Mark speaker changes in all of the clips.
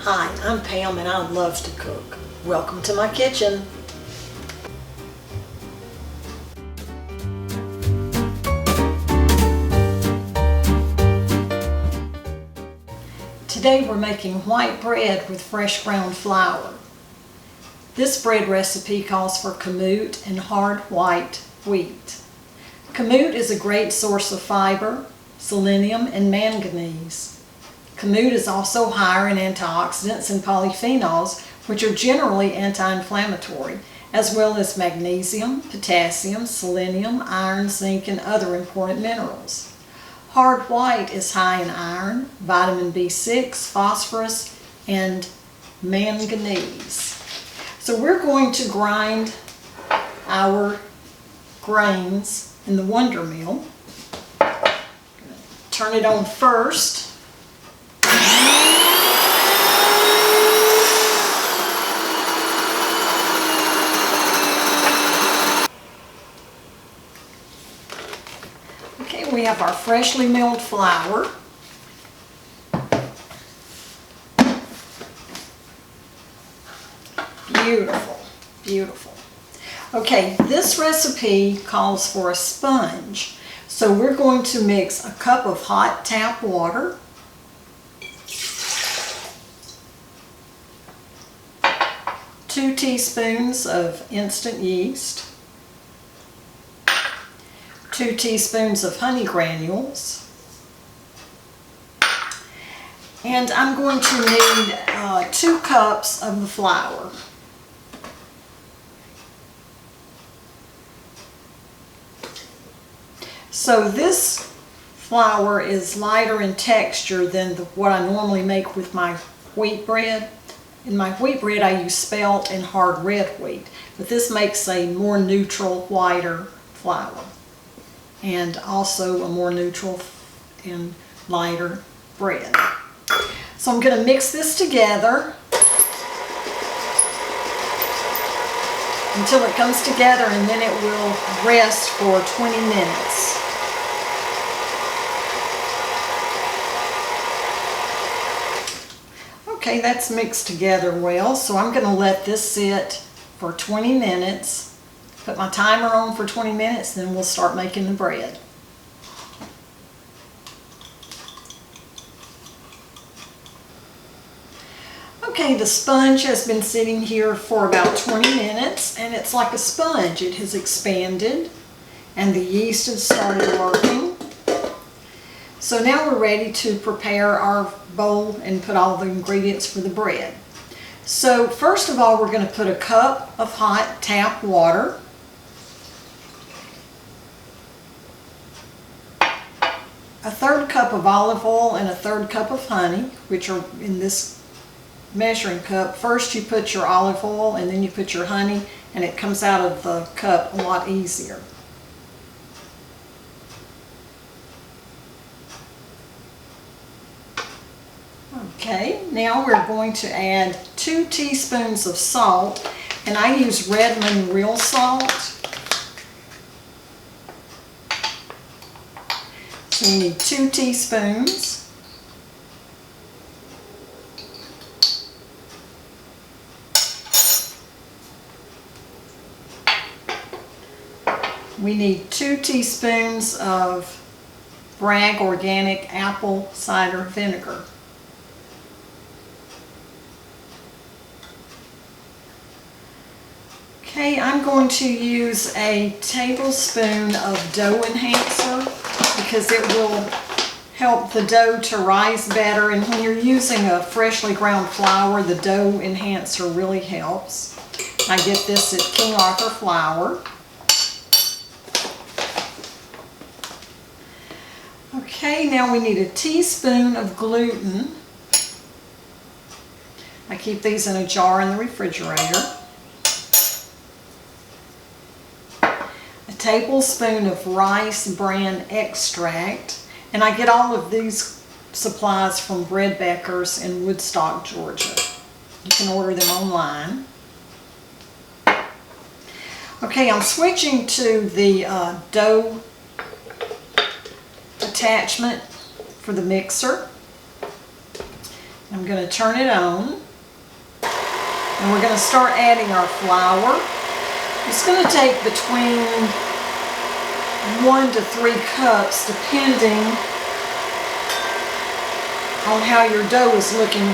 Speaker 1: Hi, I'm Pam and I love to cook. Welcome to my kitchen. Today we're making white bread with fresh ground flour. This bread recipe calls for kamut and hard white wheat. Kamut is a great source of fiber, selenium, and manganese. Kamut is also higher in antioxidants and polyphenols, which are generally anti-inflammatory, as well as magnesium, potassium, selenium, iron, zinc, and other important minerals. Hard white is high in iron, vitamin B6, phosphorus, and manganese. So we're going to grind our grains in the Wonder Mill. Turn it on first. Okay, we have our freshly milled flour. Beautiful, beautiful. Okay, this recipe calls for a sponge. So we're going to mix a cup of hot tap water, 2 teaspoons of instant yeast, 2 teaspoons of honey granules, and I'm going to need 2 cups of the flour. So this flour is lighter in texture than what I normally make with my wheat bread. In my wheat bread I use spelt and hard red wheat, but this makes a more neutral, whiter flour, and also a more neutral and lighter bread. So I'm going to mix this together until it comes together, and then it will rest for 20 minutes. Okay, that's mixed together well, so I'm going to let this sit for 20 minutes. Put my timer on for 20 minutes, then we'll start making the bread. Okay, the sponge has been sitting here for about 20 minutes, and it's like a sponge. It has expanded, and the yeast has started working. So now we're ready to prepare our bowl and put all the ingredients for the bread. So first of all, we're going to put a cup of hot tap water, a 1/3 cup of olive oil, and a 1/3 cup of honey, which are in this measuring cup. First you put your olive oil and then you put your honey, and it comes out of the cup a lot easier. Okay, now we're going to add 2 teaspoons of salt, and I use Redmond real salt. So you need 2 teaspoons. We need 2 teaspoons of Bragg organic apple cider vinegar. Okay, I'm going to use a tablespoon of dough enhancer because it will help the dough to rise better, and when you're using a freshly ground flour, the dough enhancer really helps. I get this at King Arthur Flour. Okay, now we need a teaspoon of gluten. I keep these in a jar in the refrigerator. A tablespoon of Rice Bran Extract, and I get all of these supplies from Bread Beckers in Woodstock, Georgia. You can order them online. Okay, I'm switching to the dough attachment for the mixer. I'm going to turn it on. And we're going to start adding our flour. It's going to take between 1 to 3 cups depending on how your dough is looking.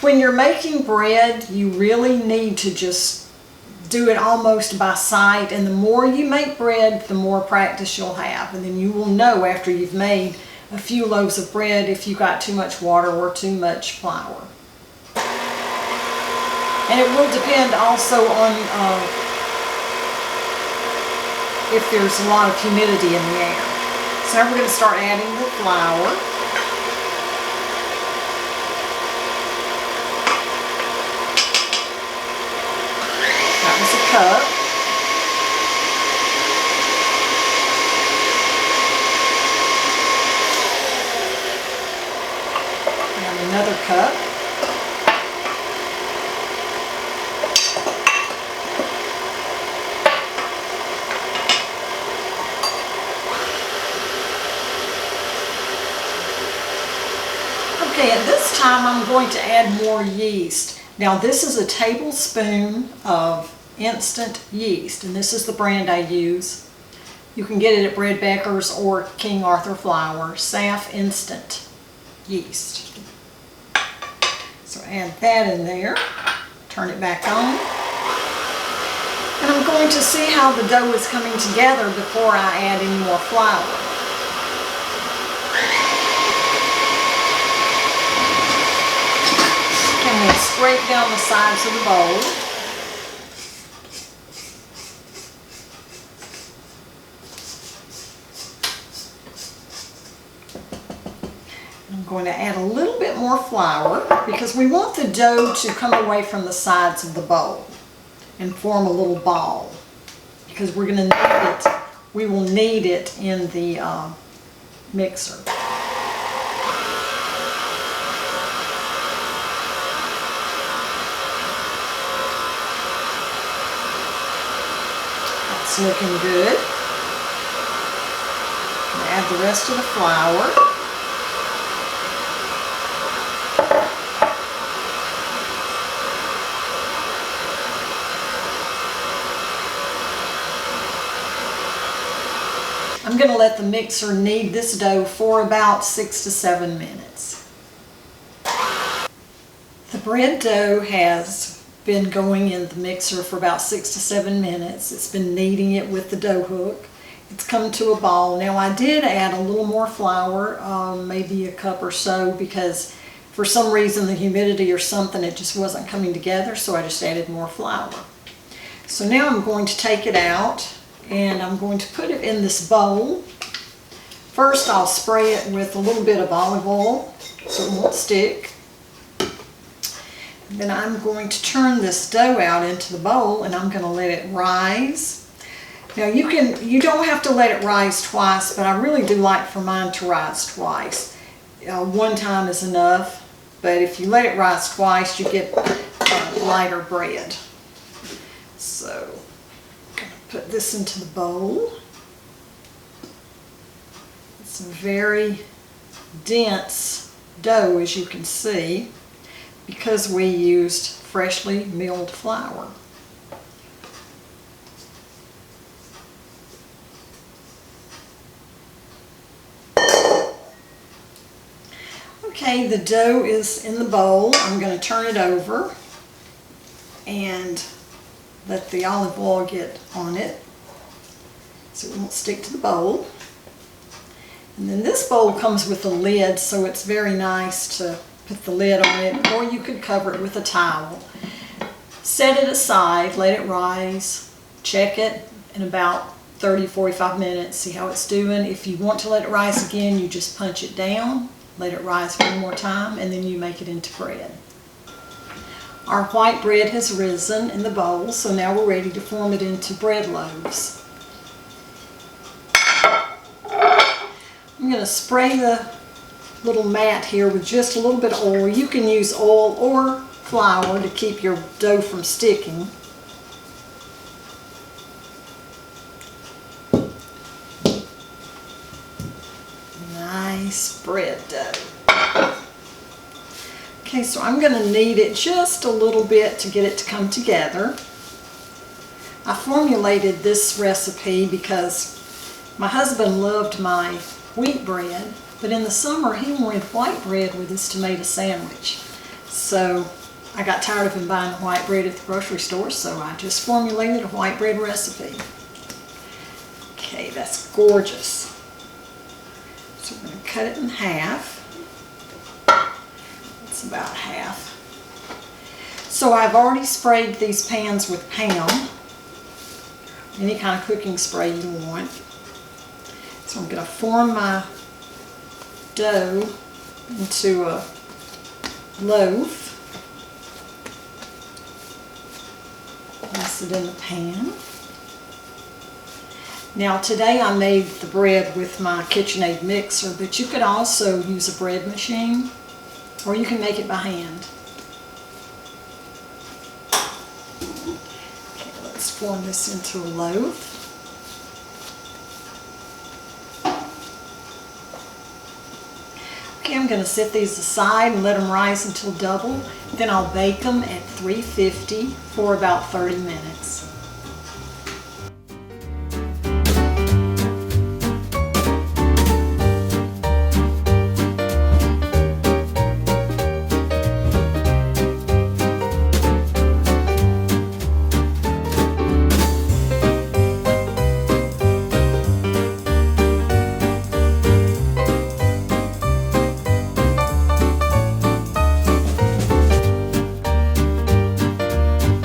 Speaker 1: When you're making bread, you really need to just do it almost by sight, and the more you make bread, the more practice you'll have, and then you will know after you've made a few loaves of bread if you got too much water or too much flour. And it will depend also on if there's a lot of humidity in the air. So now we're going to start adding the flour. That was a cup. And another cup. Okay, at this time I'm going to add more yeast. Now this is a tablespoon of instant yeast, and this is the brand I use. You can get it at Bread Baker's or King Arthur Flour, SAF Instant Yeast. So add that in there, turn it back on. And I'm going to see how the dough is coming together before I add any more flour. I'm going to scrape down the sides of the bowl. I'm going to add a little bit more flour because we want the dough to come away from the sides of the bowl and form a little ball, because we're going to knead it. We will knead it in the mixer. Looking good. Add the rest of the flour. I'm going to let the mixer knead this dough for about 6 to 7 minutes. The bread dough has been going in the mixer for about 6 to 7 minutes. It's been kneading it with the dough hook. It's come to a ball. Now I did add a little more flour, maybe a cup or so, because for some reason the humidity or something, it just wasn't coming together, so I just added more flour. So now I'm going to take it out and I'm going to put it in this bowl. First I'll spray it with a little bit of olive oil so it won't stick. Then I'm going to turn this dough out into the bowl and I'm going to let it rise. Now you don't have to let it rise twice, but I really do like for mine to rise twice. One time is enough, but if you let it rise twice, you get lighter bread. So I'm going to put this into the bowl. It's a very dense dough, as you can see, because we used freshly milled flour. Okay, the dough is in the bowl. I'm going to turn it over and let the olive oil get on it so it won't stick to the bowl. And then this bowl comes with a lid, so it's very nice to put the lid on it, or you could cover it with a towel. Set it aside, let it rise, check it in about 30-45 minutes, see how it's doing. If you want to let it rise again, you just punch it down, let it rise one more time, and then you make it into bread. Our white bread has risen in the bowl, so now we're ready to form it into bread loaves. I'm going to spray the little mat here with just a little bit of oil. You can use oil or flour to keep your dough from sticking. Nice bread dough. Okay, so I'm going to knead it just a little bit to get it to come together. I formulated this recipe because my husband loved my wheat bread, but in the summer he wanted white bread with his tomato sandwich. So I got tired of him buying the white bread at the grocery store, so I just formulated a white bread recipe. Okay, that's gorgeous. So we're going to cut it in half. That's about half. So I've already sprayed these pans with Pam, any kind of cooking spray you want. So I'm going to form my dough into a loaf. Place it in the pan. Now today I made the bread with my KitchenAid mixer, but you could also use a bread machine, or you can make it by hand. Okay, let's form this into a loaf. Okay, I'm going to set these aside and let them rise until double. Then I'll bake them at 350 for about 30 minutes.